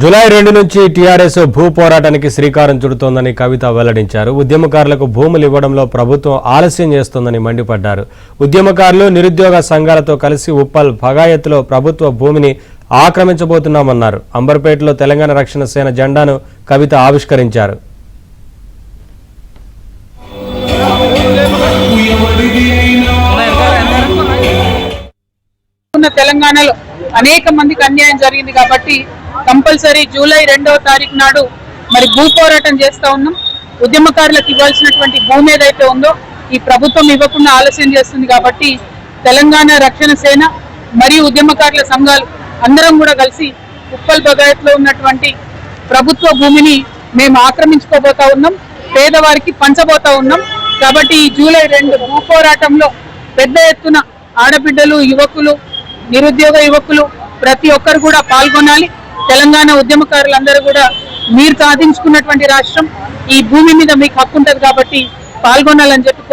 July 2 నుంచి TRS భూ పోరాటానికి శ్రీకారం చుడుతోందని కవిత వెల్లడించారు. ఉద్యమకారులకు భూములు ఇవ్వడంలో ప్రభుత్వం ఆలస్యం చేస్తోందని మండిపడ్డారు. ఉద్యమకారులు, నిరుద్యోగ సంఘాలతో కలిసి ఉప్పల్ భగాయత్లో ప్రభుత్వ భూమిని ఆక్రమించబోతున్నామన్నారు. అంబర్పేటలో తెలంగాణ రక్షణ సేన జెండాను కవిత ఆవిష్కరించారు. తెలంగాణలో అనేక మందికి అన్యాయం జరిగింది కాబట్టి కంపల్సరీ జూలై 2వ తారీఖు నాడు మరి భూ పోరాటం చేస్తా ఉన్నాం. ఉద్యమకారులకు ఇవ్వాల్సినటువంటి భూమి ఏదైతే ఉందో ఈ ప్రభుత్వం ఇవ్వకుండా ఆలస్యం చేస్తుంది కాబట్టి తెలంగాణ రక్షణ సేన మరియు ఉద్యమకారుల సంఘాలు అందరం కూడా కలిసి ఉప్పల్ బగాయత్లో ఉన్నటువంటి ప్రభుత్వ భూమిని మేము ఆక్రమించుకోబోతా ఉన్నాం, పేదవారికి పంచబోతా ఉన్నాం. కాబట్టి ఈ జూలై 2 భూ పోరాటంలో పెద్ద ఎత్తున ఆడబిడ్డలు, యువకులు, నిరుద్యోగ యువకులు ప్రతి ఒక్కరు కూడా పాల్గొనాలి. తెలంగాణ ఉద్యమకారులందరూ కూడా మీరు సాధించుకున్నటువంటి రాష్ట్రం, ఈ భూమి మీద మీకు హక్కు ఉంటుంది కాబట్టి పాల్గొనాలని చెప్పి